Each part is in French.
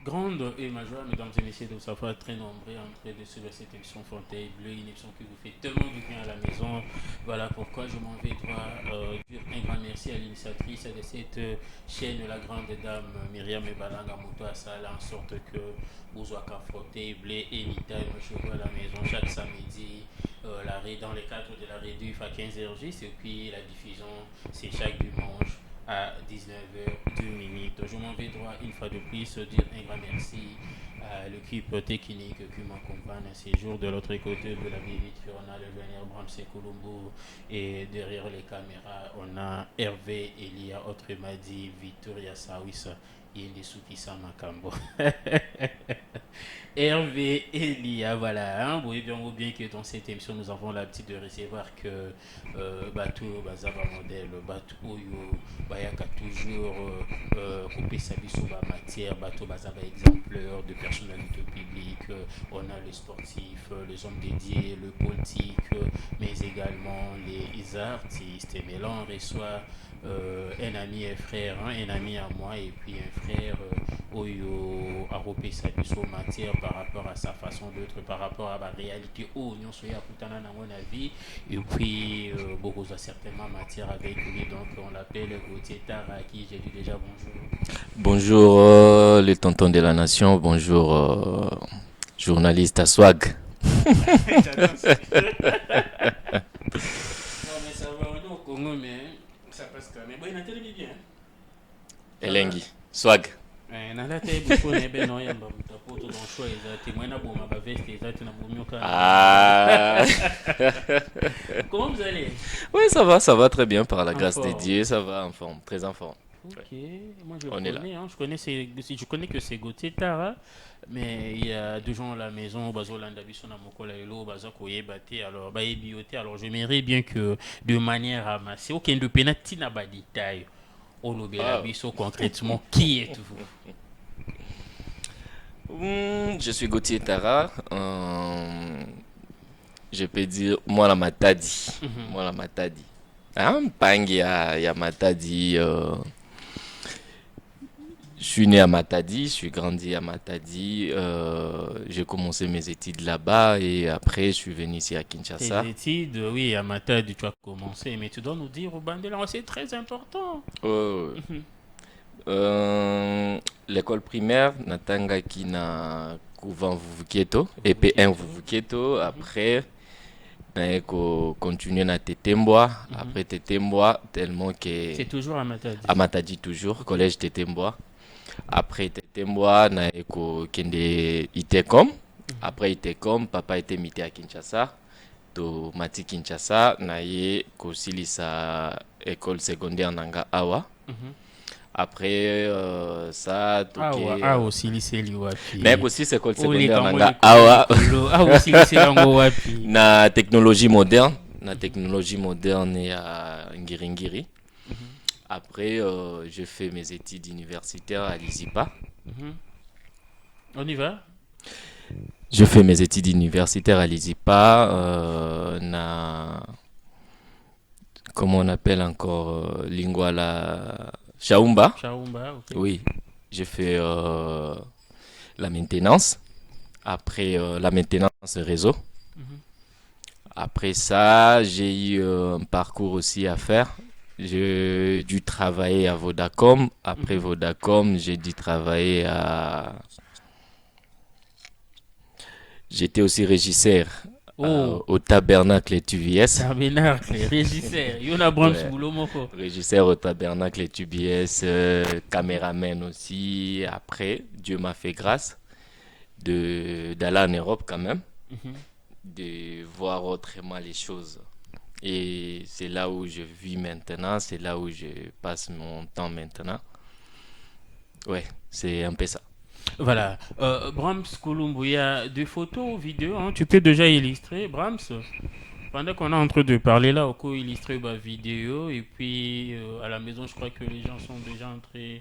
grande et ma joie, mesdames et messieurs, de vous savoir très nombreux en train de suivre cette émission Fontaine Bleu, une émission qui vous fait tellement du bien à la maison. Voilà pourquoi je m'en vais droit dire un grand merci à l'initiatrice de cette chaîne, la grande dame Myriam Ebalanga Moto Asala, en sorte que vous soyez Fontaine Bleu et Anytime, je vois à la maison chaque samedi, dans les cadres de la réduction à 15h, et puis la diffusion, c'est chaque dimanche à 19h02. Je m'en vais droit une fois de plus dire un grand merci à l'équipe technique qui m'accompagne ces jours. De l'autre côté de la ville, on a le vénère Bramsey Colombo et derrière les caméras, on a Hervé Elia, autrement dit Victoria Sawisa. Yendisuki Makambo. Hervé Elia, voilà. Hein, vous voyez bien que dans cette émission, nous avons l'habitude de recevoir que Bateau, Bazaba modèle, Bateau, Bayaka toujours coupé sa vie sur la matière, Bateau, Bazaba exemplaire de personnalité publique. On a les sportifs, les hommes dédiés, le politique, mais également les artistes. Mais là, on reçoit un ami et frère, hein, un ami à moi et puis un frère Oyo a repéré sa matière par rapport à sa façon d'être, par rapport à la réalité où nous sommes à mon avis et puis beaucoup a certainement matière avec lui, donc on l'appelle Gauthier Tara à qui j'ai dit déjà bonjour. Bonjour les tontons de la nation, bonjour journaliste à swag. J'adore ça. Non mais ça va, on est au Congo mais ça passe quand même. Bon, il a télé bien. Ça va. Elengi, swag. Nalata ebuko na ebe no yamba mutapoto dans choix ezati mwena boma ba veste ezati na bomioka. Ah. Comment vous allez? Oui, ça va très bien par la En grâce de forme. Dieu, ça va en forme, très en forme. Ouais, Ok, moi je on est là. connais, hein, je connais que c'est Gauthier Tara, mais il y a deux gens à la maison, Bazolanda Bisson Mokola Elo, Bazako Yebate, alors Baébioté, alors j'aimerais bien que de manière ramassée, aucun de pénati n'a pas de détail. Olobela Ah. Bisso concrètement, qui êtes-vous? Je suis Gauthier Tara, je peux dire moi la Matadi. Mhm. Moi la Matadi. Ah, Pangi ya Matadi. Je suis né à Matadi, je suis grandi à Matadi, j'ai commencé mes études là-bas et après je suis venu ici à Tes Kinshasa. études, oui, à Matadi, tu as commencé, mais tu dois nous dire au Bandela, c'est très important. Euh, Mhm. L'école primaire, natangaki na couvent Vuvukieto, EP1 Vuvukieto. Vuvukieto, Mhm. après naye continuer na Tetembwa, Mhm. après Tetembwa, tellement que C'est toujours à Matadi. à Matadi toujours, Ok. collège Tetembwa. Après Tetembwa, naye kende Itecom. Mhm. Après Itecom, papa était mité à Kinshasa. To mati Kinshasa, naye kosilisa école secondaire nanga awa. Mhm. Après ça, Awa, toke. awa, siliseli Mais wapi. aussi école Ole secondaire kango nanga likolo awa. likolo. Awa, siliseli yango wapi. Na technologie moderne. Na technologie moderne ya Ngiringiri. Mhm. Après, j'ai fait mes études universitaires à l'ISIPA. Mhm. On y va? Je fais mes études universitaires à l'ISIPA. Comment on appelle encore Lingua Shaumba. Chaumba, ok. Oui, j'ai fait la maintenance. Après la maintenance réseau. Mhm. Après ça, j'ai eu un parcours aussi à faire. J'ai dû travailler à Vodacom. Après Mhm. Vodacom, j'ai dû travailler à... J'étais aussi régisseur Oh, au Tabernacle TVS. tabernacle, régisseur. Yona Brahms Ouais, Boulomoko. régisseur au Tabernacle TBS, caméraman aussi. Après, Dieu m'a fait grâce d'aller en Europe quand même, Mhm. de voir autrement les choses. Et c'est là où je vis maintenant, c'est là où je passe mon temps maintenant. Ouais, c'est un peu ça. Voilà. Brahms Colombo, il y a des photos, vidéos, hein. Tu peux déjà illustrer, Brahms. Pendant qu'on est en train de parler là, on peut illustrer ma vidéo. Et puis à la maison, je crois que les gens sont déjà en train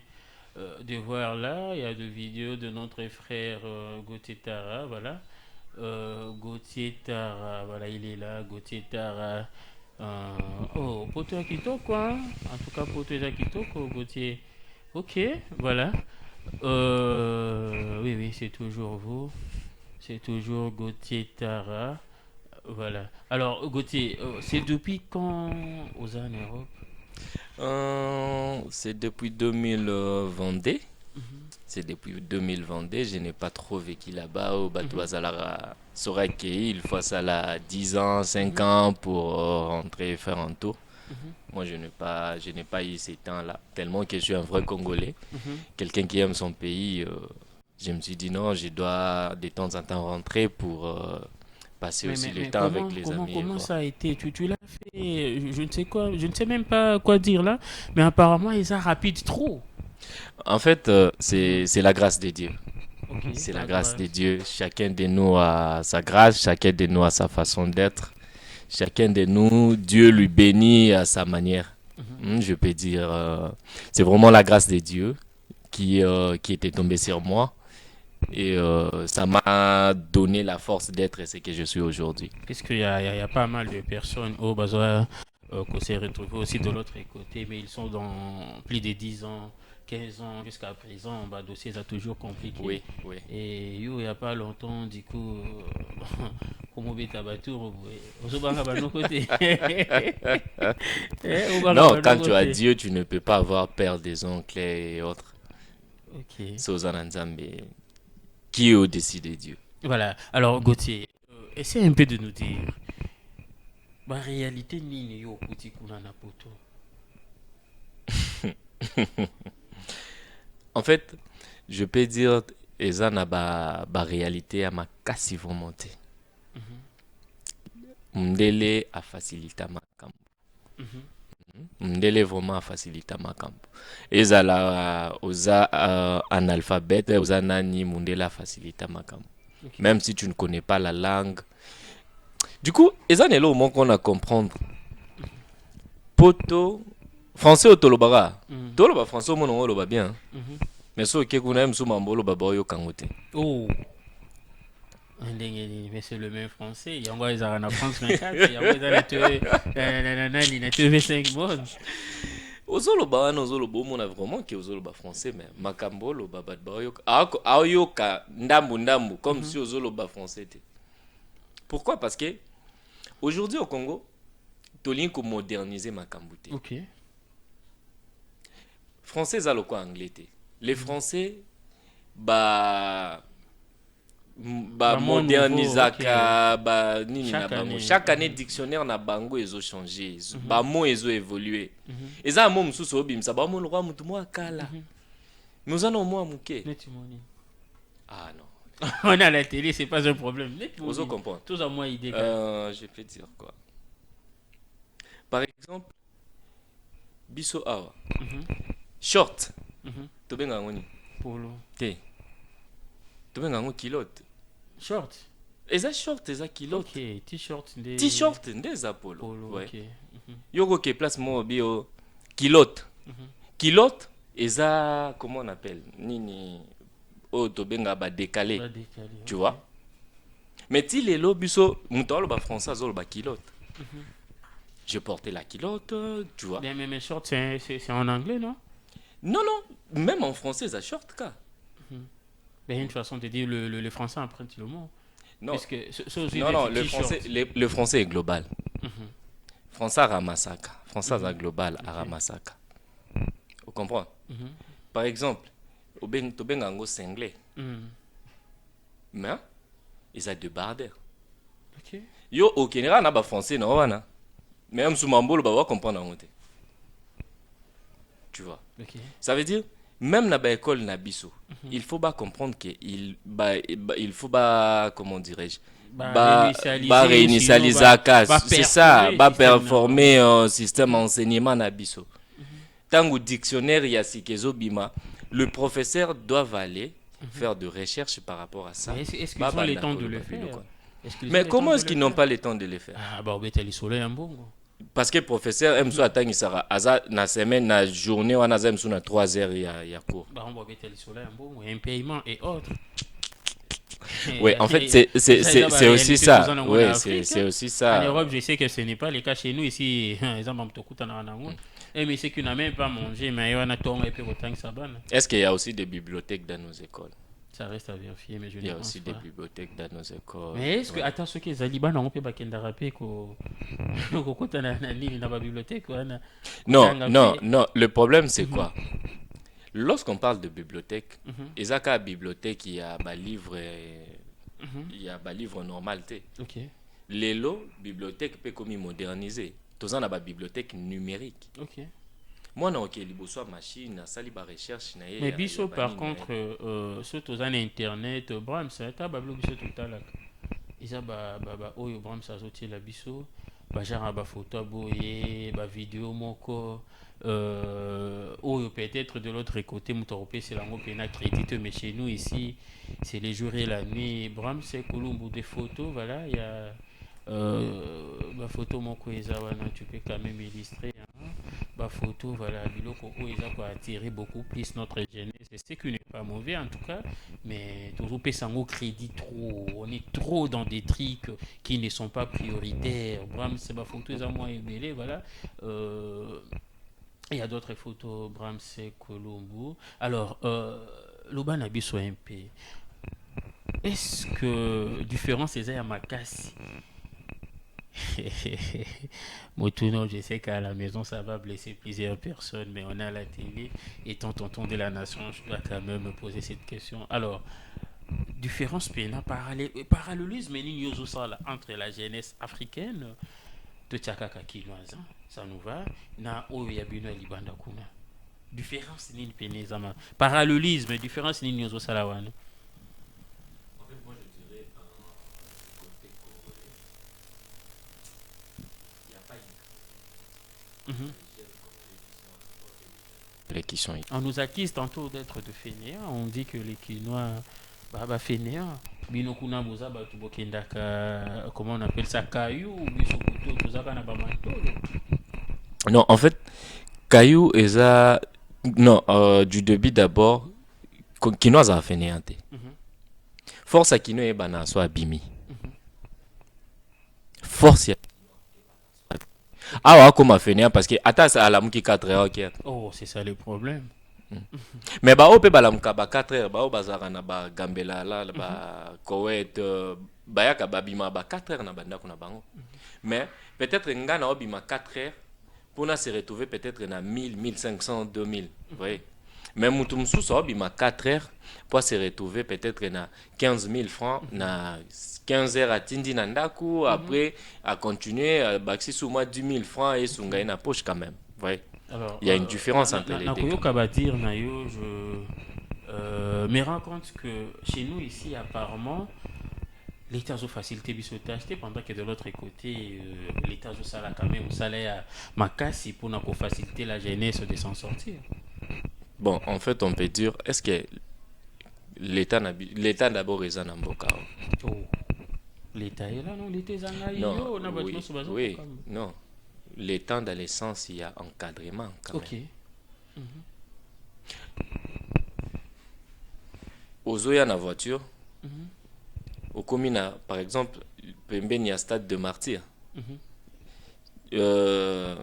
de voir là. Il y a des vidéos de notre frère Gauthier Tara. Voilà. Gauthier Tara, voilà, il est là. Gauthier Tara. Oh, Poto Akitoko, hein. En tout cas, Poto Akitoko, Gauthier. Ok, voilà. Oui, oui, c'est toujours vous. C'est toujours Gauthier Tara. Voilà. Alors, Gauthier, c'est depuis quand aux en Europe? C'est depuis 2022. Mhm, C'est depuis 2022. Je n'ai pas trop vécu là-bas. Au bateau mhm, Azalara Soraki, il faut ça là 10 ans, 5 mhm, ans pour rentrer faire un tour. mhm, Moi, je n'ai pas eu ces temps-là. Tellement que je suis un vrai Congolais. mhm. Quelqu'un qui aime son pays. Je me suis dit non, je dois de temps en temps rentrer pour passer aussi le Mais temps avec les amis et comment voir. ça a été? Tu l'as fait, je ne sais quoi, je ne sais même pas quoi dire là, mais apparemment, ils sont rapides trop. En fait, Mhm. c'est la grâce de Dieu. Ok, C'est la la grâce de grâce. Dieu. Chacun de nous a sa grâce, chacun de nous a sa façon d'être. Chacun de nous, Dieu lui bénit à sa manière. Mhm. Je peux dire, c'est vraiment la grâce de Dieu qui était tombée sur moi. Et ça m'a donné la force d'être ce que je suis aujourd'hui. Puisqu'il y a pas mal de personnes au besoin qu'on s'est retrouvés aussi de l'autre côté, mais ils sont dans plus de 10 ans, 15 ans jusqu'à présent. Bah, dossier ça toujours compliqué. Oui, oui. Et il n'y a pas longtemps, du coup, comme on est à Batour, on se bat à nos côtés. On va Non, à nos quand tu as côtés. Dieu, tu ne peux pas avoir peur des oncles et autres. Ok. C'est aux Ananzambe qui est au-dessus de Dieu. Voilà. Alors, Gauthier, essaie un peu de nous dire, la réalité, ni yo kuti kuna na poto. En fait, je peux dire, eza na ba réalité à ma kasi monté. Mhm, Mndele a facilité ma camp. mhm. Mndele vraiment a facilité ma camp. Eza la oza analphabète, oza nani mundele a facilité ma camp. Ok. Même si tu ne connais pas la langue. Du coup, eza nelo au moins qu'on a comprendre. Poto français au tolobara. Mhm, Toloba français au monde on loba bien. mhm. Mais so ke kuna msu mambolo baba oyo kangote. Oh, mais c'est le même français. Il y a encore les arènes à France 24. Il y a encore les TV5 mode. Ozoloba wana ozoloba omona vraiment ke ozoloba français mais makambo oloba bato baoyoka aoyoka ndambu ndambu comme Mhm. si ozoloba français te. Pourquoi? Parce que aujourd'hui au Congo tolingi komodernize makambo te. Ok. Français eza lokwa anglais te. Les français ba Bah, mon nouveau, ok. modernisaka ba nini na Chaque bango année. chaque année Mhm, dictionnaire na bango ezo changer mhm, ba mots ezo évoluer mhm, eza mo mosusu obimisa ba mo lokwa mutu mo akala mhm. mais oza na mo amuke. Net money. Ah non. On a la télé, c'est pas un problème. Net Ozo money. comprendre. Tous à moi, idée. Quand. Je peux dire quoi. Par exemple, biso awa. Mhm, Short. mhm. Tobenga yango nini? Polo. Te. Tobenga yango kilote. Short. Eza short, eza kilote. Ok. T-shirt. Des... T-shirt nde eza polo. Polo. Ouais. Ok. Mhm, Yoko ke place mo bio kilote. mhm. Kilote eza comment on appelle? Nini o tobenga ba décalé. Pas décalé. Tu Ok. vois? Mais ti lelo biso muto ba français azolo ba kilote. Mhm. Je portais la culotte, tu vois. Mais short, c'est en anglais, non? Non, non, même en français, ça short, quoi. Mhm. Ben, il y a une façon de dire le français emprunte le mot. Non, Puisque ce aussi non, non, des le t-shirts. français, le français est global. Mhm, Français à Ramasaka. Français à mhm. global à Ok. Ramasaka. Vous comprenez? Mhm, Par exemple, au ben, to ben ango singlé. mhm. Mais, ils ont deux barres. Ok. Yo, au Kenya, on a pas français, non, wana. Même sous Mambolo, bah, on va comprendre en côté. Tu vois? Ok. Ça veut dire, même dans l'école Nabiso, il faut pas comprendre que il faut pas, comment dirais-je, Bah, bah, réinitialiser, sinon, réinitialiser la casse. C'est ça, performer le bah, système. performer un système Mhm, enseignement Nabiso. mhm, Tant au dictionnaire, il y a Sikezo Bima, le professeur doit aller mhm. faire de recherches par rapport à ça. Mais est-ce qu'ils Bah, ont bah, le temps d'accord, de le le babilo, faire? quoi. Est-ce qu'ils ont Mais le temps comment de est-ce le qu'ils n'ont faire? pas le temps de le faire? Ah, bah, on le soleil en bon. Parce que le professeur aime ça attendre ça aza na semaine na journée on a aime ça na 3 heures il y a cours. Bah, on va mettre le soleil en bon, un paiement et autres. Ouais, en fait c'est aussi ça. Ouais, c'est aussi En ça. Europe, je sais que ce n'est pas le cas chez nous ici. Les gens m'ont tout en Eh, mais c'est qu'on n'a même pas mangé, mais on a tourné et puis autant que ça banne. Est-ce qu'il y a aussi des bibliothèques dans nos écoles? Ça reste à vérifier, mais je Il y ne a pense aussi des pas. bibliothèques dans nos écoles. Mais est-ce que, Ouais. attends, ce qui est Zaliban, on peut pas qu'il rappeler qu'au côté de la ligne, dans la bibliothèque, Non, on a non, fait. non. Le problème, c'est Mhm, quoi? Lorsqu'on parle de bibliothèque, mhm, Isaka bibliothèque, il y a un livre, mhm. il y a un livre normal. Ok, Les lots, bibliothèque peut comme moderniser. Tous en a une bibliothèque numérique. ok. Moi, non, ok, liboso machine, sali ba recherche na ye Mais ya biso, par banini na ye. contre, surtout dans Internet, Brahms, t'as bablo biso tout à l'heure. Isa oyo Brahms a sorti la biso, genre ba photo boye, ba vidéo moko, oyo peut-être de l'autre côté, Moutoropé, c'est l'ango pena crédit, mais chez nous ici, c'est les jours et la nuit. Brahms, c'est Colombo des photos, voilà, il y a. Ba photo moko eza wana tu peux quand même illustrer hein? Ba photo voilà biloko oyo eza ko attirer beaucoup plus notre jeunesse c'est ce qui n'est pas mauvais en tout cas mais toujours sango crédit trop on est trop dans des trucs qui ne sont pas prioritaires Bram c'est ba photo eza moi ebele voilà il y a d'autres photos Bram c'est Colombo alors loba na biso MP est-ce que différence eza ya makasi Motuno, je sais qu'à la maison, ça va blesser plusieurs personnes, mais on a la télé. Étant tonton de la nation, je dois quand même me poser cette question. Alors, différence pénale, parallélisme entre la jeunesse africaine de Tchakaka Kinoise, ça nous va, na Oyabino et Libanda Kuna. Différence ni pénésama. Parallélisme, différence ni nyozo salawan. En fait, moi, je dirais, côté congolais, il n'y a pas Mhm. les qui sont On nous accuse tantôt d'être de fainéants. On dit que les Quinois, bah fainéants. Bino kuna boza batu bokendaka, comment on appelle ça, caillou, biso kuto, tozaka na bamantolo. Non, en fait, Caillou et ça. Non, du début d'abord, Kinoise a fait néanté. Mhm, Force à Kino et Bana soit abimi. mhm. Force. Ah ouais, comme a fait néant parce que, attends, ça à la mouki 4 heures, ok. Oh, c'est ça le problème. Mais bah, on peut pas la mouka 4 heures, bah, au bazar na ba Gambela, là, Mhm, ba Koweït, bah, yaka babima, ba 4 heures na banda kuna bango. Mais peut-être nga na obima 4 heures pour se retrouver peut-être na 1000, 1500, 2000. Vous voyez? Mais Moutoumsou, ça obima 4 heures pour se retrouver peut-être na 15 000 francs, na 15 heures à Tindi Nandaku, mhm. après à continuer, baxi sous moi 10 000 francs et sunga na poche quand même. Vous voyez? Alors, Il y a une différence entre les deux quand Nakoyo même. Kabadir, Nayo, je me rends compte que chez nous ici, apparemment, l'État a facilité bisoté acheter pendant que de l'autre côté, l'État a ça quand même, ça a ma casse pour nous faciliter la jeunesse de s'en sortir. Bon, en fait, on peut dire, est-ce que l'État d'abord est en Mboka? Oh, l'État est là, non? L'État est là, Non, yo, on a bâtiment oui, sur bazar oui, comme. non. L'État dans le sens, il y a encadrement quand même. Ok. Mhm, Aux Oya na voiture, mhm, au commune, par exemple, pembeni ya stade de martyr. mhm. Euh,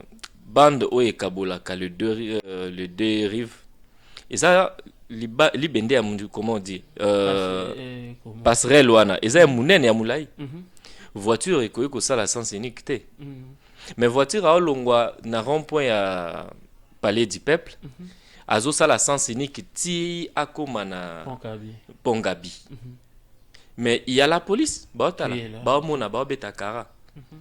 bande oye kabolaka le deux rives. Et ça, libende ya mundu, comment on dit? Comment? Passerelle wana. Et ça, ya Mhm, munene ya mulai. mhm, Voiture ekoki kosala sens unique te. mhm, Mais voiture aolongwa na rond-point ya palais du peuple. mhm. Azosala sens unique ti akoma na Ponkabi. Pongabi. Mhm. Mais il y a la police. Qui Baotala. est là? Baomona, baobeta kara. Mhm,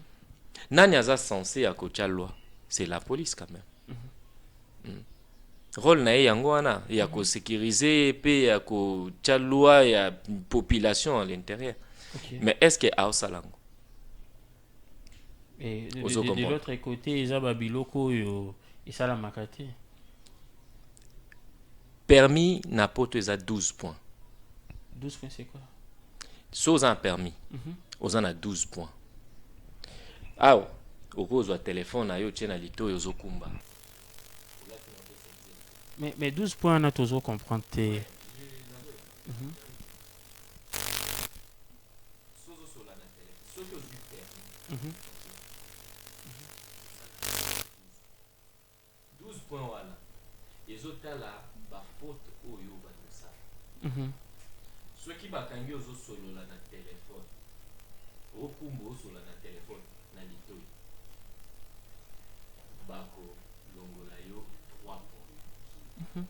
Nani aza censé à kotia loi? C'est la police quand même. mhm, Rôle na ye yango wana ya mhm. ko sécuriser pe ya kotia loi ya population à l'intérieur. Ok. Mais est-ce que aosalango? Et Ozo de comprendre. l'autre côté, ils ont biloko yo, et ça la makate. Permis na poto eza 12 points. 12 points, c'est quoi? So oza na permis, Mhm. oza na 12 points. Awa okozwa telefone na yo tie na litoyi ozokumba. Mais 12 points, on a toujours compris. Mhm. Mhm. point wana ezotala bafaute oyo bazosala soki bakangi ozosolola na telefone okumba osolola na telefone na litoi bakolongola yo 3 points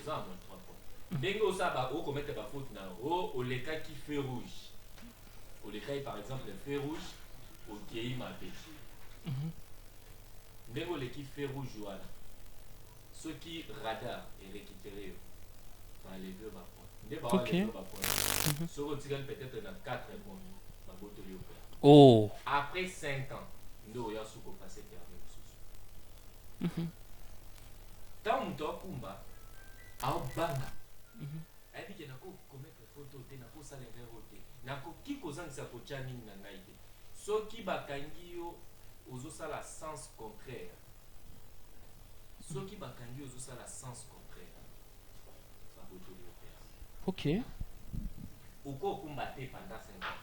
oza mo 3 points ndenge osala okomete bafaute na olekaki feu rouge olekaki par exemple le feu rouge okei mabe ndenge oleki feu rouge wana soki radar erécupéré yo baleve bapoint nde baleve bapoint soki otikali peut-être na 4 mois babotoli yo pe après 5 ans nde oya suki opase permis mosusu ntango moto akumba aobanga ayebi ke nakokometre foto te nakosala erreur te nakoki kozangisa kotya nini na ngai te soki bakangi yo ozosala sens contraire soki bakangi yo ozosala sens contraire babotoli yo permis okokumba te pendant 5 ans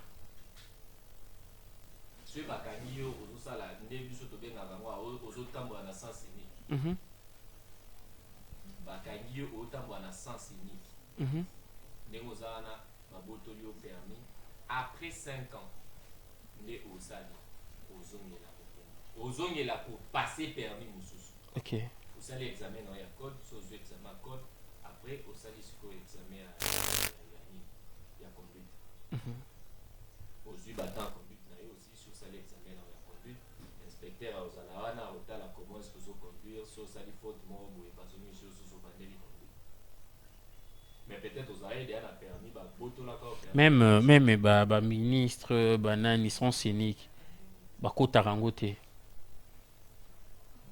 soki bakangi yo ozosala nde biso tobengaka ngo ozotambola na sens unique bakangi yo otambola na sens unique ndenge oza wana babotoli yo permis après 5 ans nde osali ozongela kopase permis mosusu osali examen na ya code so ozwi examen ya code après osali sikoyo examen ya conduite ozwi batemps conduite na yo aussi so osali examen na ya conduite inspecteur ozala wana otala comment est-ce que ozoconduire so osali faute moko boye bazonisi yo susu obandeli conduite mais peut-être ozali deya na permis babotolaka même baministre banani sont scénique bakotaka yango te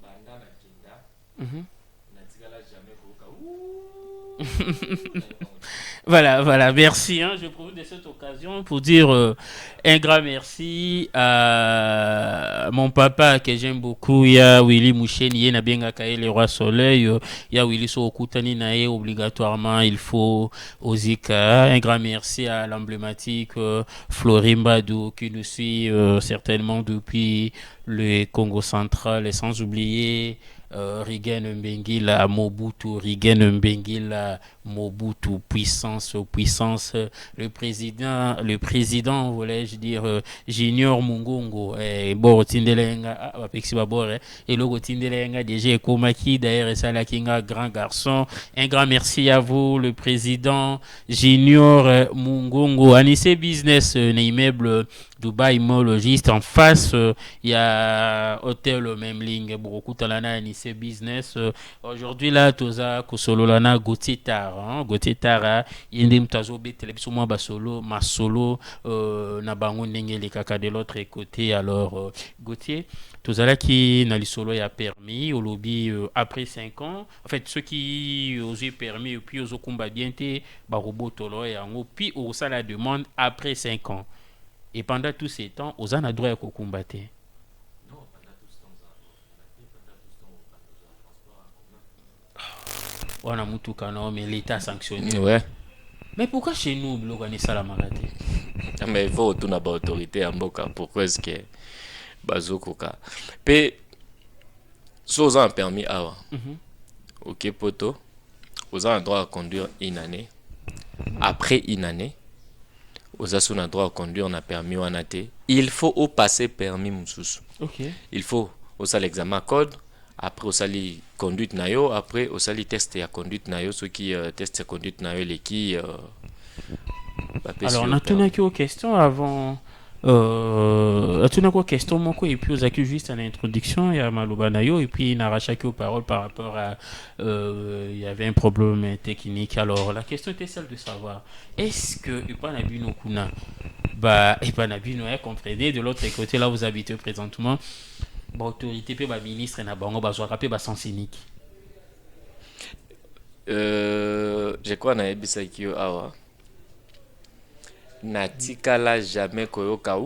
banda na kenda natikala jamais koyoka Voilà, merci. Je profite de cette occasion pour dire un grand merci à mon papa que j'aime beaucoup. Il y a Willy Moucheni, il y a bien le Roi Soleil, il y a Willy Sookutani Nae, obligatoirement, il faut Ozika. Un grand merci à l'emblématique Florimba qui nous suit certainement depuis le Congo central, et sans oublier Rigen Mbengila Mobutu, Rigen Mbengila Mobutu, puissance, le président, voulais-je dire, Junior Mungongo, bon, Tindelenga, Apexi Babore, et logo Tindelenga, déjà, Komaki, d'ailleurs, Salakinga, grand garçon. Un grand merci à vous, le président Junior Mungongo, Anissé Business, un immeuble Dubaï Mall, juste en face, il y a hôtel même ligne, beaucoup talana Anissé Business. Aujourd'hui, là, Toza, Kosololana, Gauthier Gauthier Tara yende mtazo betele biso mwa basolo masolo na bango ndenge les kaka de l'autre côté. Alors Gauthier tozalaki na lisolo ya permis au lobby après 5 ans en fait ceux qui ont permis et puis aux combat bien te ba robotolo yango puis au ça la demande après 5 ans et pendant tout ce temps aux ana droit ya kokumba te. On a mutuka non mais l'état sanctionné. Ouais. Mais pourquoi chez nous l'organisation la maladie? Mais il faut une autorité en boka pourquoi est-ce que bazokoka. Pe so ont permis awa. OK poto. Aux a droit à conduire une année. Après une année, aux a son droit à conduire on a permis wana te. Il faut au passer permis mususu. OK. Il faut au ça l'examen code. Après au sali conduite nayo après au sali test ya conduite nayo ceux qui test ya conduite nayo les qui alors on a tourné aux questions avant on a tourné aux questions moko et puis aux accueille juste en introduction il y a Maloba nayo et puis il a chaque parole par rapport à il y avait un problème technique. Alors la question était celle de savoir est-ce que Ipanabino Kuna Ipanabino comprenez de l'autre côté là vous habitez présentement autorité pe ba ministre na bango ba zwaka pe ba sens unique. Je crois na ebisa kio awa na tikala jamais koyoka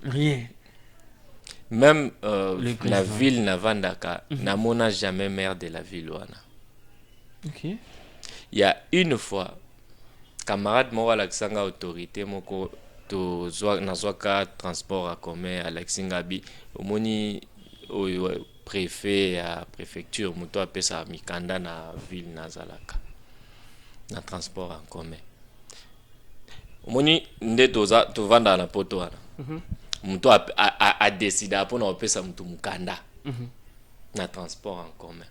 rien même la ville na vandaka na mona jamais maire de la ville wana. OK. Il y a une fois camarade mo wala kisanga autorité moko to nazwaka transport à commun à Lexingabi omoni préfet à préfecture moto apesa mikanda na ville nazalaka na transport en commun omoni nde tovanda na poto wana moto a décidé mpona opesa moto mukanda na transport en commun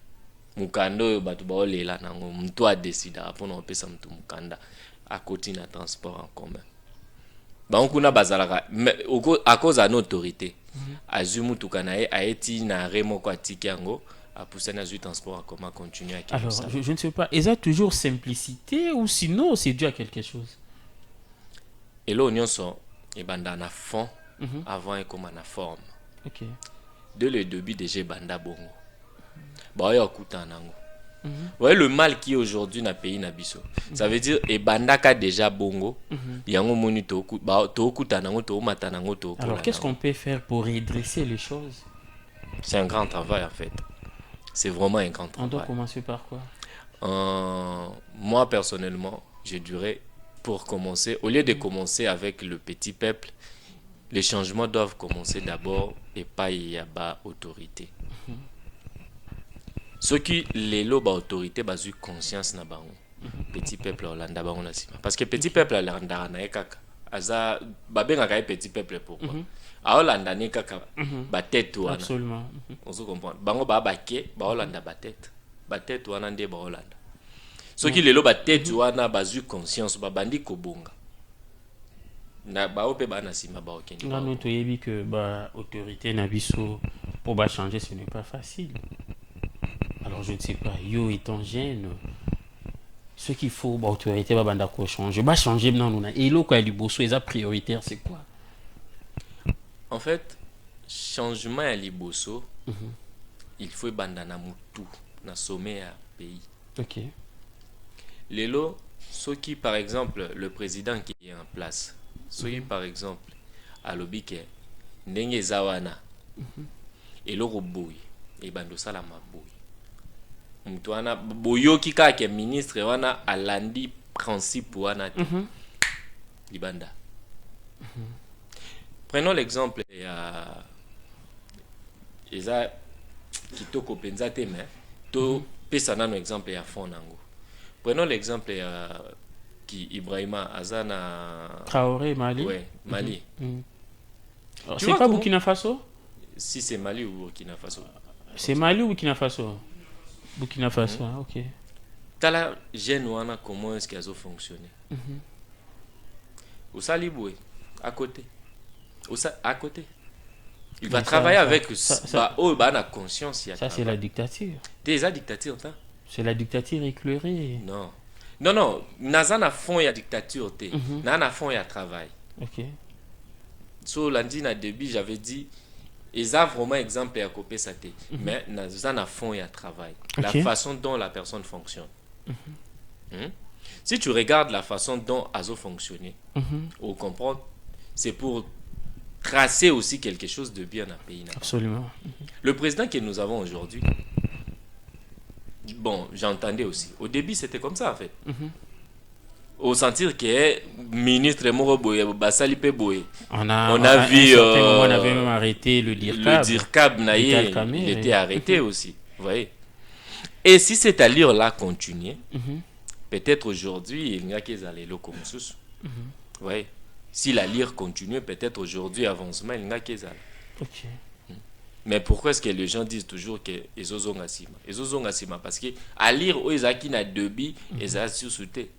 mukanda oyo bato baolela nango moto a décidé mpona opesa moto mukanda akoti na transport en commun bango kuna bazalaka à cause à autorité azwi mutuka na ye aeti na re moko atiki yango apusani azwi transport en commun continue à alors je ne sais pas est-ce toujours simplicité ou sinon c'est dû à quelque chose elo nyonso ebanda na fond avant ekoma na forme ok dès le début déjà banda bongo baoyo akutana nango vous voyez le mal qui est aujourd'hui na pays na biso ça veut dire ebandaka déjà bongo yango moni tokuta nango tomata nango to. Alors qu'est-ce qu'on peut faire pour redresser les choses? C'est un grand travail en fait, c'est vraiment un grand travail. On doit commencer par quoi? Moi personnellement je dirais pour commencer au lieu de commencer avec le petit peuple, les changements doivent commencer d'abord et pas y a bas autorité. Ceux qui les loba autorité basu conscience na bango petit peuple olanda bango na sima parce que petit peuple olanda na ekaka aza babenga ka petit peuple pourquoi a olanda ne kaka ba tête wana absolument on se comprend bango ba baké ba olanda ba tête wana nde ba olanda ceux qui les loba tête wana basu conscience ba bandi kobonga na ba ope ba na sima ba okende ngano toyebi que ba autorité na biso pour ba changer ce n'est pas facile. Alors je ne sais pas, yo étant jeune, ce qu'il faut, bah autorité va banda ko changer, bah changer non on a et lo quoi du bosso et ça prioritaire c'est quoi? En fait, changement à liboso, il faut banda na mutu na sommet à pays. OK. Lelo ceux qui par exemple le président qui est en place, ceux qui par exemple à lobike ndenge zawana et lo boy et bando sala maboy. Mtu wana boyoki kaka ministre wana alandi principe wana libanda. Prenons l'exemple ya eza kitoko penza te mais to pesa nano exemple ya fond nango. Prenons l'exemple ya qui Ibrahima Azana Traoré Mali. Ouais, Mali. C'est pas Burkina Faso? Si c'est Mali ou Burkina Faso. C'est Mali ou Burkina Faso? Burkina Faso, OK. Tala jeune wana comment est-ce qu'elles ont fonctionné? Au Saliboué, à côté. À côté. Il va travailler avec na conscience. Ça c'est la dictature. Déjà dictature, ça? C'est la dictature éclairée. Non. Non, non. Nazana fond ya dictature, na fond ya travail. OK. So lundi na début, j'avais dit ils ont vraiment exemple à copier ça mais dans un fond il y a travail la façon dont la personne fonctionne. Si tu regardes la façon dont Azo fonctionné on comprend c'est pour tracer aussi quelque chose de bien à pays. Absolument. Le président que nous avons aujourd'hui, bon j'entendais aussi au début c'était comme ça en fait. Au sentir que ministre Moro Boye Basali pe Boye on a vu on avait même arrêté le DIRCAB il était arrêté aussi, vous voyez. Et si cette allure là continuait peut-être aujourd'hui il n'y a qu'ils allaient le comme sous, vous voyez. Si la lyre continuait peut-être aujourd'hui avancement il n'y a qu'ils allaient. OK. Mais pourquoi est-ce que les gens disent toujours que ezozonga sima parce que à lire aux ezaki na debi ezasi sous-souté.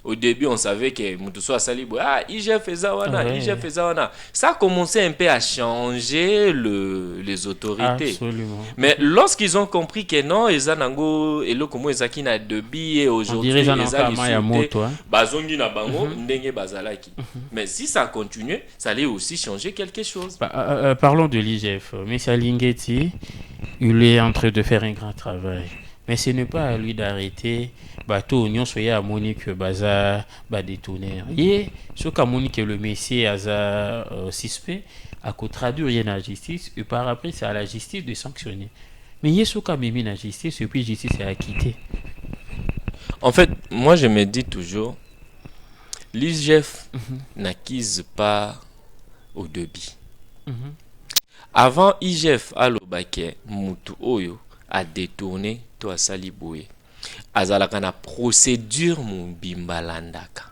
Au début, on savait que Moutousso a salibo. IGF faisait wana. Ça a commencé un peu à changer les autorités. Absolument. Mais lorsqu'ils ont compris que non, ils ont et le comment ils ont debi et aujourd'hui ils ont bazongi na bango ndenge bazalaki. Mais si ça continue, ça allait aussi changer quelque chose. Parlons de l'IGF. M. Alingeti, il est en train de faire un grand travail. Mais ce n'est pas à lui d'arrêter bateau union soya à Monique baza ba détourner. Et ce qu'a Monique le Messie aza suspect à co traduire la justice et par après c'est à la justice de sanctionner. Mais il y a ce qu'a mis la justice et puis justice est acquittée. En fait, moi je me dis toujours l'IGF n'acquise pas au débit. Avant IGF alobake mutu oyo a détourné to asali boye. Azalaka na procédure mobimba landaka.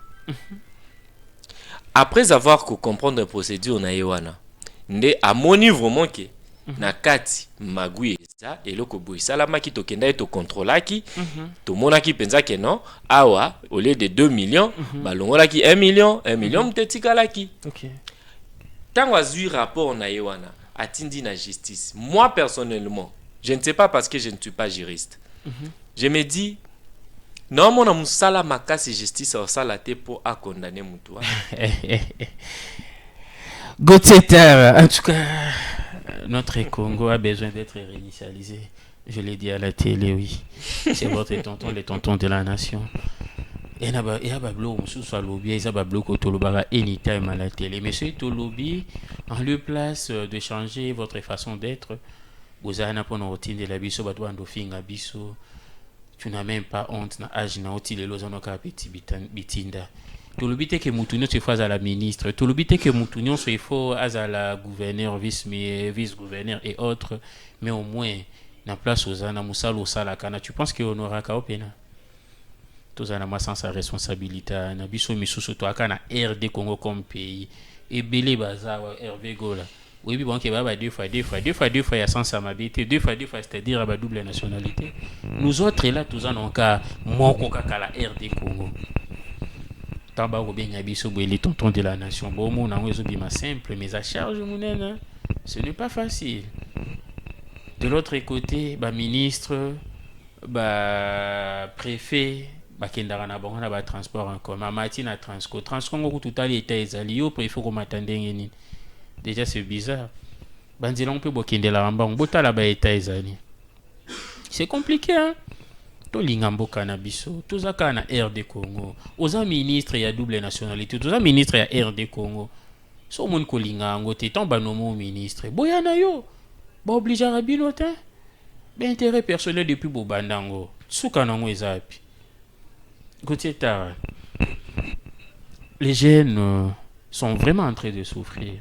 Après avoir comprendre la procédure na yewana, nde amoni vraiment que na kati magui eza eloko boye salamaki tokenda to contrôlaki to monaki penza ke non awa au lieu de 2 millions balongolaki 1 million mtetikalaki. OK. Tant azui rapport na yewana atindi na justice. Moi personnellement, je ne sais pas parce que je ne suis pas juriste. Je me dis non, mon amusala makasi justice au salate pour à condamner mutua. Gauthier, en tout cas, notre Congo a besoin d'être réinitialisé. Je l'ai dit à la télé, oui. C'est votre tonton, les tontons de la nation. Et il y a un bloc, il y a un bloc anytime à la télé. Monsieur Tolobi, en lieu place de changer votre façon d'être, vous avez un peu de routine de la biso, tu n'as même pas honte na âge na oti lelo zano ka petit bitinda. Tolobi te ke mutunyo se faza la ministre, tolobi te ke mutunyo se faut à la gouverneur, vice-gouverneur et autres, mais au moins na place aux ana musalo sala kana, tu penses que honora ka opena? Tozana ma sans sa responsabilité na biso misusu to aka na RD Congo comme pays et belé baza Hervé Gola. Oui, bon, qui va deux fois, il y a sans amabilité, deux fois, c'est-à-dire à la double nationalité. Nous autres, là, tous en ont qu'à mon coca la RD Congo. Tamba ou bien yabiso les tontons de la nation. Bon, mon amour, c'est simple, mais à charge, mon ce n'est pas facile. De l'autre côté, bah, ministre, bah, préfet, bah, kendara bon, on a bah, transport en commun, matin à Transco, tout à l'état ezali, au préfet qu'on m'attendait. Déjà c'est bizarre. Banzela on peut bokende la ramba, on bota la ba état ezali. C'est compliqué hein. To lingambo cannabis, to zaka na RD Congo. Oza ministre ya double nationalité, to za ministre ya RD Congo. So mon ko lingango te tomba nomo ministre. Boya na yo. Ba oblige à bino te. Ba intérêt personnel depuis bo bandango. Suka nango ezapi. Gauthier Tara. Les jeunes sont vraiment en train de souffrir.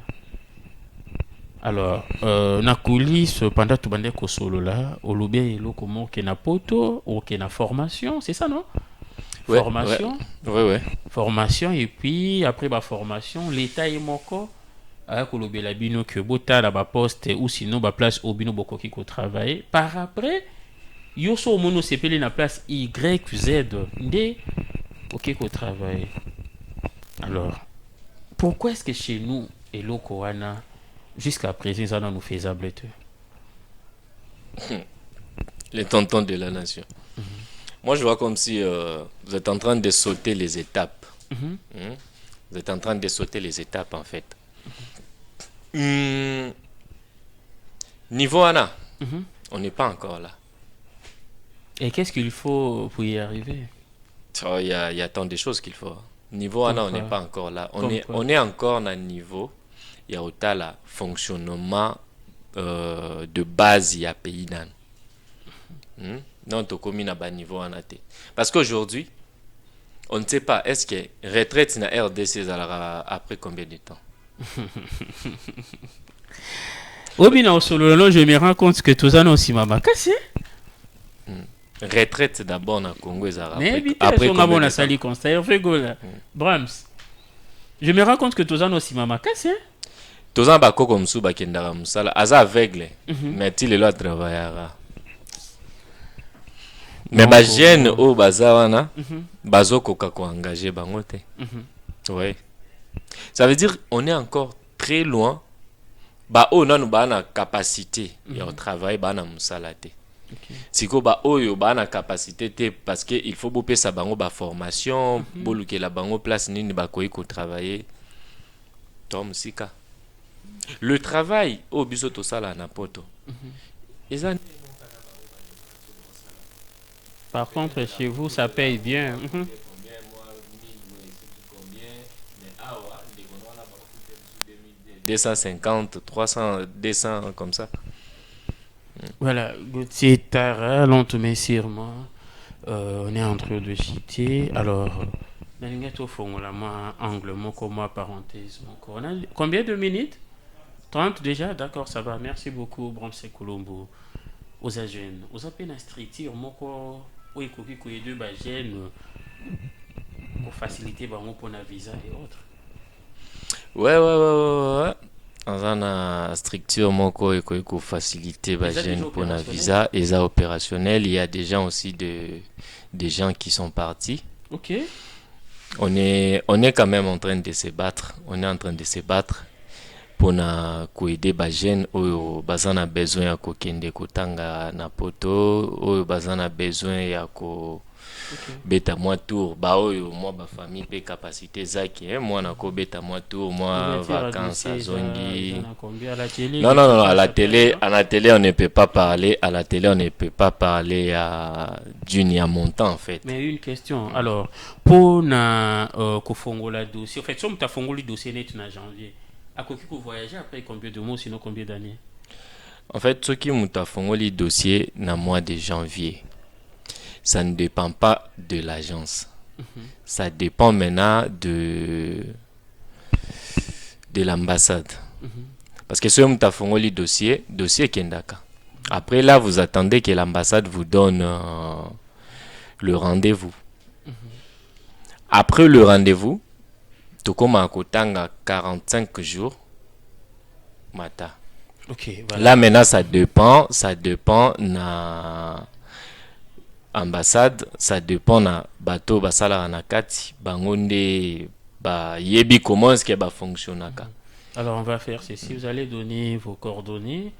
Alors, na coulisse pendant tout bande kosolo là, au lobby et lo comment que na poto ou que na formation, c'est ça non? Ouais, formation. Ouais. Formation et puis après la formation, l'état est moko avec le lobby la bino que bota la ba poste ou sinon ba place au bino boko qui ko travailler. Par après, yo so mono sepeli na place YZ ndé OK ko travailler. Alors, pourquoi est-ce que chez nous et loko wana jusqu'à présent, ça nous faisable. Les tontons de la nation. Moi, je vois comme si vous êtes en train de sauter les étapes. Vous êtes en train de sauter les étapes, en fait. Niveau Anna, on n'est pas encore là. Et qu'est-ce qu'il faut pour y arriver? Il y a tant de choses qu'il faut. Niveau Anna, on n'est pas encore là. On est encore à un niveau. Il y a autant le fonctionnement de base il y a pays nan. Non, tu commis à bas niveau en athée. Parce qu'aujourd'hui, on ne sait pas, est-ce que retraite na RDC après combien de temps? Obina solo je me rends compte que tous en ont aussi mama cassé. Retraite d'abord na Congo après combien de sali constat Hervé Gola. Brahms. Je me rends compte que tous en ont aussi mama cassé. Tous en bako comme sous bakendara musala aza aveugle mais il est là travaillera. Mais ba jeune au bazawana bazoko ka ko engager bango te. Ouais. Ça veut dire on est encore très loin. Ba o nanu ba na capacité ya au travail ba na musala te. Siko ba oyo ba na capacité te parce que il faut boper sa bango ba formation, boluke la bango place nini ba ko travailler. Tom sika. Le travail au bisoto sala na poto. Par contre, chez vous, ça paye bien. 250, 300, 200, comme ça. Voilà, Gauthier Tara, lentement sûrement. On est en train de citer. Alors, angle, moi, parenthèse. Combien de minutes? 30 déjà, d'accord, ça va. Merci beaucoup, Bramse Colombo. Aux jeunes, aux appels à structure, moko, oui, koki koye deux bagènes, pour faciliter bango pour la visa et autres. Ouais, ouais, ouais, ouais, ouais. Dans une structure moko eko faciliter Les ba déjà jeune pour un opérationnels. visa et ça opérationnel. Il y a des gens aussi des gens qui sont partis. Ok. On est quand même en train de se battre. On est en train de se battre pour na aider ba jeune oyo bazana besoin ya kokende kotanga na poto oyo bazana besoin ya ko Ok. beta mwa tour ba oyo mwa ba famille pe capacité zaki mwana ko beta mwa tour mwa Ouverture à vacances dossier, ils azongi. en ont combien à la télé, Non, non, non, non, quelquefois ça peut aller, non? à la télé, on ne peut pas parler, à la télé, on ne peut pas parler d'une y a montant, en fait. Mais une question, alors, pour na kofongola dossier, en fait, si on t'a fongoli dossier net en janvier, à quoi qu'il voyager après combien de mois, sinon combien d'années? En fait, ce qui m'a fait le dossier dans le mois de janvier, ça ne dépend pas de l'agence. Ça dépend maintenant de l'ambassade. Parce que si on t'a fait le dossier Kendaka. Après là, vous attendez que l'ambassade vous donne le rendez-vous. Après le rendez-vous, tu commences à kotanga 45 jours. Mata. Ok, voilà. Là maintenant ça dépend na ambassade, ça dépend na bateau basala na kati bangonde ba yebi comment est-ce que ba fonctionnaka. Alors, on va faire ceci. Vous allez donner vos coordonnées.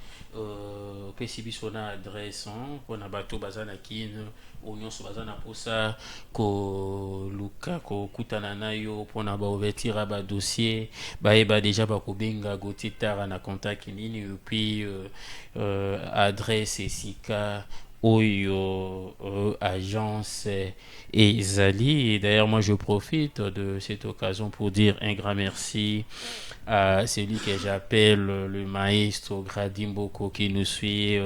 PCB son adresse pour na bateau bazana kin oignon so bazana posa ko luka ko kutana nayo pour na ba ouverture ba dossier ba eba déjà ba ko benga gotitara na contact nini et puis adresse sika oyo agence et Zali. Et d'ailleurs, moi je profite de cette occasion pour dire un grand merci à celui que j'appelle le maestro Gradimboko qui nous suit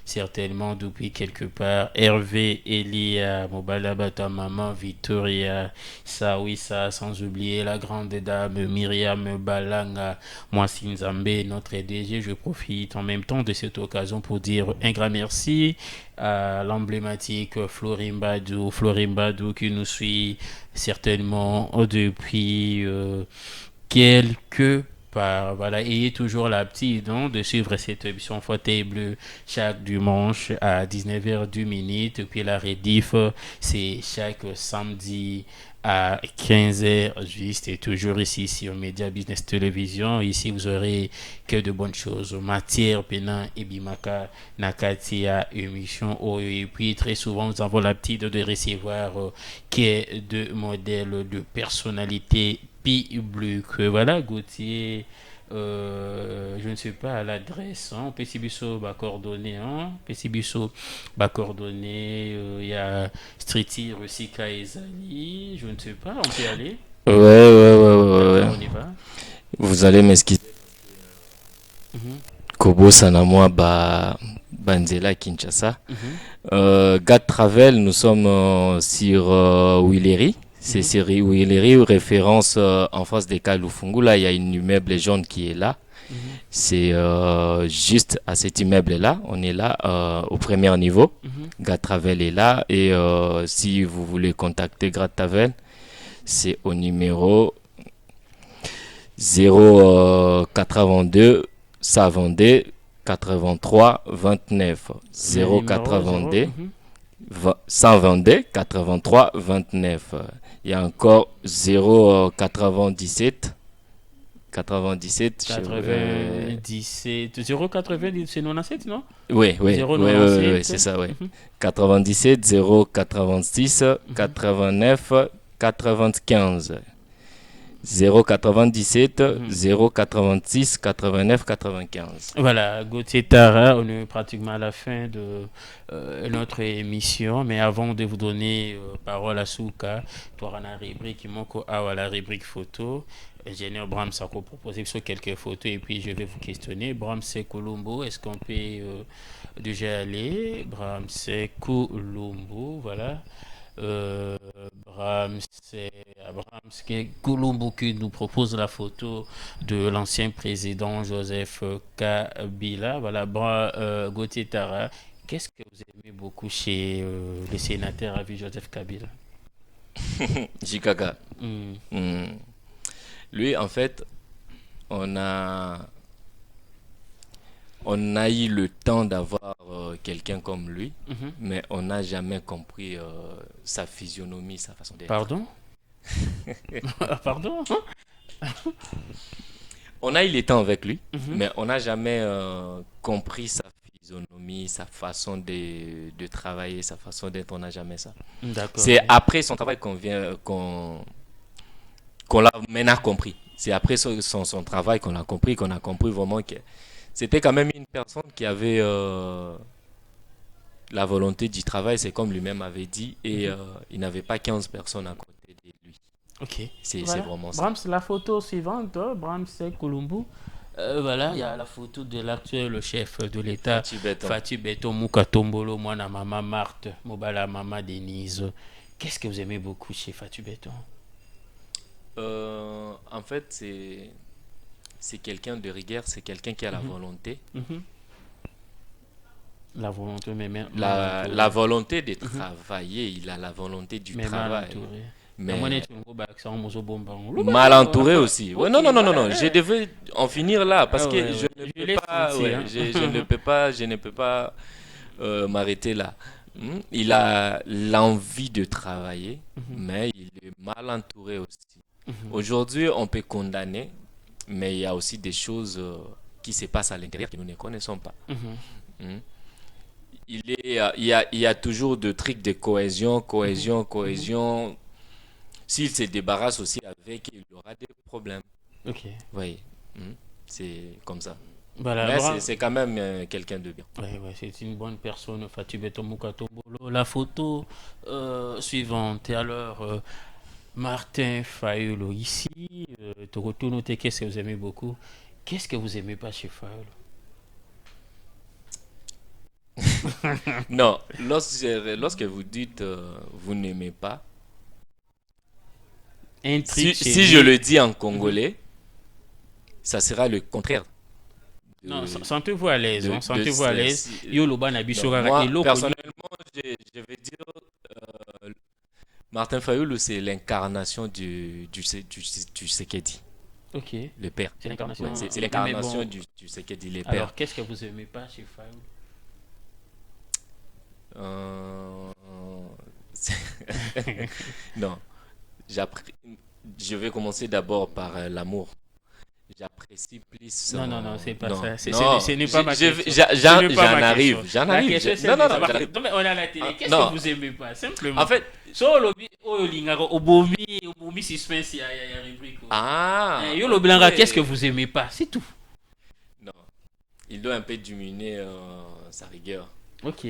certainement depuis quelque part. Hervé, Elia, Mobalabata, Maman, Victoria, Sawisa, sans oublier la grande dame Myriam Balanga, Moisine Zambé, notre DG. Je profite en même temps de cette occasion pour dire un grand merci à l'emblématique Florimbadou qui nous suit certainement depuis quelque part. Voilà, ayez toujours la petite don de suivre cette émission Fauteuil Bleu chaque dimanche à 19h 2 minutes. Et puis la rediff, c'est chaque samedi à 15h juste et toujours ici sur Media Business Télévision. Ici, vous aurez que de bonnes choses. Matière, Pénin et Bimaka, Nakatia, émission. Oh, et puis, très souvent, nous avons la petite de recevoir qui est de modèles de personnalité publique. Voilà, Gauthier. Je ne sais pas l'adresse, hein. PCBisso va coordonner, hein. PCBisso va coordonner. Il y a Streetir, Sika et Zali. Je ne sais pas, on peut aller. Ouais, ouais, ouais, ouais, ouais. D'accord, on y va. Vous allez m'excuser. Kobo Sanamwa Banzela Kinshasa. Gad Travel, nous sommes sur Willery. C'est sur Willery, référence en face des Kalufungu. Là, il y a une immeuble jaune qui est là. C'est juste à cet immeuble-là. On est là au premier niveau. Gad Travel est là. Et si vous voulez contacter Gad Travel, c'est au numéro 082 122 83 29 082 122 83 29. Il y a encore 097 97 97 090 c'est 97 non? Oui, oui, 097. oui, c'est ça, oui. 97 086 89 95 097 086 89 95. Voilà, Gauthier Tara, on est pratiquement à la fin de notre émission, mais avant de vous donner parole à Souka, toi, la rubrique qui manque à la rubrique photo, ingénieur Bram Sako proposer sur quelques photos et puis je vais vous questionner. Bram Colombo, est-ce qu'on peut déjà aller? Bram Colombo, voilà. euh, Brahms, c'est Abrahams Koulombo qui nous propose la photo de l'ancien président Joseph Kabila. Voilà, Gauthier Tara, qu'est-ce que vous aimez beaucoup chez le sénateur à vie Joseph Kabila? JKK. Hmm. Hmm. Lui, en fait, on a, on a eu le temps d'avoir quelqu'un comme lui, Mhm. mais on n'a jamais compris sa physionomie, sa façon d'être. Pardon? Ah, pardon? On a eu le temps avec lui, Mhm. mais on n'a jamais compris sa physionomie, sa façon de travailler, sa façon d'être. On n'a jamais ça. D'accord. C'est après son travail qu'on l'a maintenant compris. C'est après son travail qu'on a compris vraiment que c'était quand même une personne qui avait la volonté du travail, c'est comme lui-même avait dit, et Mhm. il n'avait pas 15 personnes à côté de lui. Ok. C'est Voilà. vraiment ça. Brahms, la photo suivante, Brahms c'est Koulombo. Voilà, il y a la photo de l'actuel chef de l'État, Fatih Béton. Fatih Beto Mukatombolo, moi, na maman Marthe, Mobala maman Denise. Qu'est-ce que vous aimez beaucoup chez Fatih Beton? En fait, c'est quelqu'un de rigueur, c'est quelqu'un qui a la Mhm. volonté. Mhm. La volonté, mais mal La entourée. volonté de Mhm. travailler, il a la volonté du Mais mal travail. entourée. La monnaie, Mais tu vois, accent, mozo bomba. mal entouré aussi. Ouais, Ok, non, non, non, non, voilà. non. Je devais en finir là parce Ah que ouais, je ouais. ne Je peux l'ai pas, senti, ouais, hein. je ne peux pas m'arrêter là. Il a l'envie de travailler, Mhm. mais il est mal entouré aussi. Mhm. Aujourd'hui, on peut condamner, mais il y a aussi des choses qui se passent à l'intérieur que nous ne connaissons pas. Mhm. Hmm. Il y a toujours de trucs de cohésion, Mhm. cohésion, Mhm. cohésion. S'il se débarrasse aussi avec, il aura des problèmes. Ok. Oui, c'est comme ça. Voilà, Mais c'est quand même quelqu'un de bien. ouais, ouais, c'est une bonne personne, Fatou Beto Mukatombolo. La photo suivante. Et alors, Martin Fayolo ici. Te retourne, qu'est-ce que vous aimez beaucoup? Qu'est-ce que vous aimez pas chez Fayolo? Non, lorsque vous dites vous n'aimez pas, Un truc chez si je lui. le dis en Mhm. congolais, ça sera le contraire Non, de, sentez-vous à l'aise, hein, de sentez-vous à l'aise. si- Yo loba na non, biso kaka moi, eloko ni. personnellement, je vais dire Martin Fayulu, c'est l'incarnation du Sekedi, Ok, le père. c'est Ouais, l'incarnation. c'est Mais l'incarnation bon, du Sekedi, le père. alors qu'est-ce que vous aimez pas chez Fayolo? Euh, c'est- non, j'appré- je vais commencer d'abord par l'amour. J'apprécie plus Non, non, non, c'est pas non, ça. Ce non, n'est pas ma question. Ce j'en n'est pas ma question. j'en La arrive. question, c'est Non, non, ça non, va. j'arrive. Non, mais on est à la télé. Qu'est-ce que Non, vous aimez pas? en Simplement. fait, So, lobi, oh, lingaro, obomi suspense, il y a rubrique. ah, Yo, lobilanga, qu'est-ce que ok. vous aimez pas? C'est tout. Non, il doit un peu diminuer sa rigueur. Ok.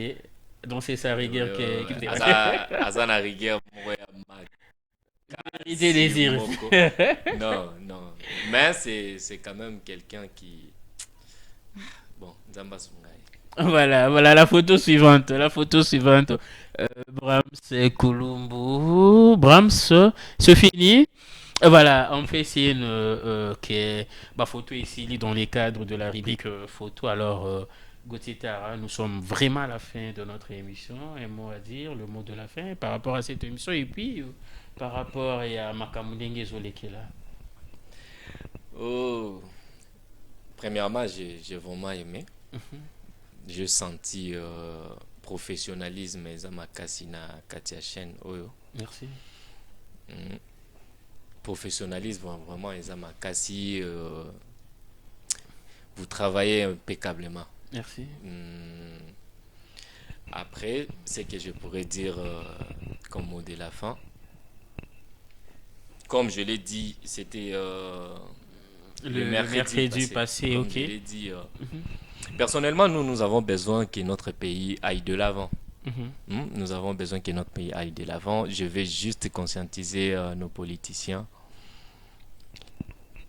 Donc, c'est sa rigueur qui vous dérange. Asa na rigueur, moi, Idée si désir. moko. Non, non. Mais c'est quand même quelqu'un qui. Bon, Zamba Sungai. Voilà, voilà la photo suivante. La photo suivante. Brahms et Colombo. Brahms, c'est fini. Voilà, on fait ici que ma photo ici dans les cadres de la rubrique photo. Alors, Gauthier Tara, nous sommes vraiment à la fin de notre émission. Un mot à dire, le mot de la fin par rapport à cette émission et puis par rapport à Makamudenge Zolekela. Oh, premièrement, j'ai vraiment aimé. J'ai senti professionnalisme et Zamakasi na Katia Chen. Oyo. Merci. Mm. Professionnalisme, vraiment, et Zamakasi. Vous travaillez impeccablement. Merci. Mm. Après, ce que je pourrais dire comme mot de la fin, comme je l'ai dit, c'était le Le mercredi mercredi passé. passé, Comme je ok. l'ai dit, Mhm, personnellement, nous avons besoin que notre pays aille de l'avant. mhm, Nous avons besoin que notre pays aille de l'avant. Je vais juste conscientiser nos politiciens.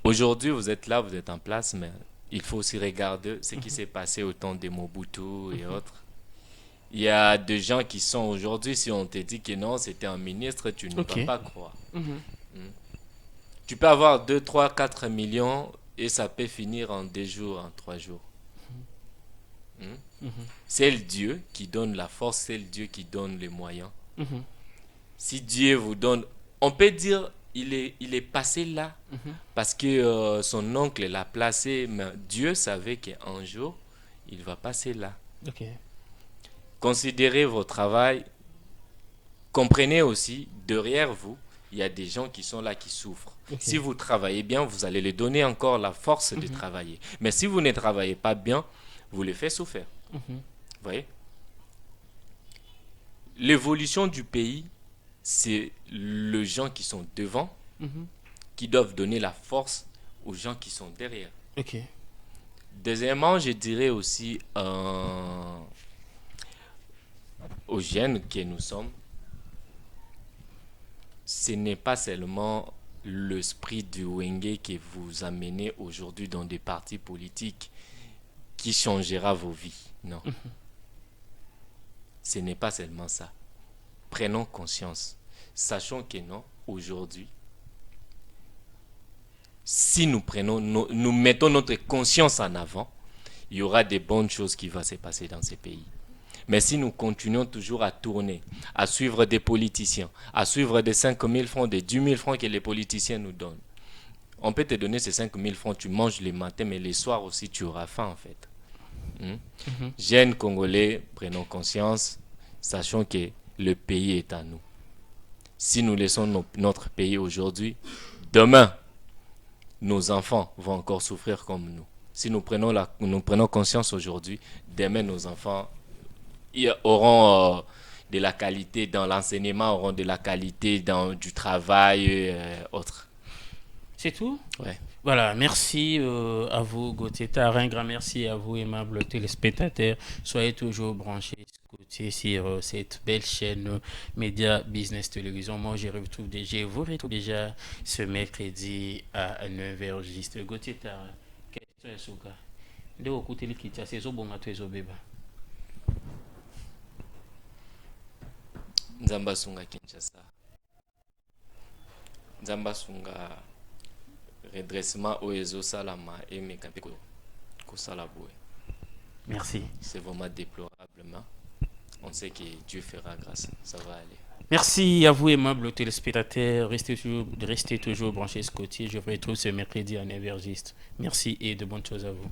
Aujourd'hui, vous êtes là, vous êtes en place, mais il faut aussi regarder ce qui mhm, s'est passé au temps de Mobutu et mhm. autres. Il y a des gens qui sont aujourd'hui, si on te dit que non, c'était un ministre, tu ne vas Ok. pas croire. Mhm. Tu peux avoir 2, 3, 4 millions et ça peut finir en 2 jours, en 3 jours. Hmm? Mhm. C'est le Dieu qui donne la force, c'est le Dieu qui donne les moyens. Mhm. Si Dieu vous donne, on peut dire il est passé là Mhm. parce que son oncle l'a placé, mais Dieu savait qu'un jour, il va passer là. Ok. Considérez vos travail, comprenez aussi, derrière vous, il y a des gens qui sont là qui souffrent. Ok. Si vous travaillez bien, vous allez leur donner encore la force de Mhm. travailler. Mais si vous ne travaillez pas bien, vous les faites souffrir. Mhm. Vous voyez? L'évolution du pays, c'est les gens qui sont devant Mhm. qui doivent donner la force aux gens qui sont derrière. Ok. Deuxièmement, je dirais aussi aux jeunes que nous sommes, ce n'est pas seulement l'esprit du Wenge que vous amenez aujourd'hui dans des partis politiques qui changera vos vies. Non, ce n'est pas seulement ça. Prenons conscience. Sachons que non, aujourd'hui, si nous mettons notre conscience en avant, il y aura des bonnes choses qui vont se passer dans ces pays. Mais si nous continuons toujours à tourner, à suivre des politiciens, à suivre des 5 000 francs, des 10 000 francs que les politiciens nous donnent, on peut te donner ces 5 000 francs, tu manges les matins, mais les soirs aussi, tu auras faim en fait. Hmm? Mhm. Jeunes Congolais, prenons conscience, sachons que le pays est à nous. Si nous laissons notre pays aujourd'hui, demain, nos enfants vont encore souffrir comme nous. Si nous prenons conscience aujourd'hui, demain nos enfants auront de la qualité dans l'enseignement, auront de la qualité dans du travail et autres. C'est tout? Ouais. Voilà, merci à vous, Gauthier Tard. Un grand merci à vous, aimables téléspectateurs. Soyez toujours branchés, écoutez sur cette belle chaîne Média Business Télévision. Moi, je vous retrouve déjà ce mercredi à 9h juste. Gauthier Tard, question est souka. De okuti likitia sezo bonga to ezo beba. Nzamba sunga Kinshasa. Nzamba sunga redressement oezo salama et mekapiko kosalaboue. Merci. C'est vraiment déplorablement. On sait que Dieu fera grâce. Ça va aller. Merci à vous, aimables téléspectateurs. Restez toujours branchés ce côté. Je vous retrouve ce mercredi à 9h juste. Merci et de bonnes choses à vous.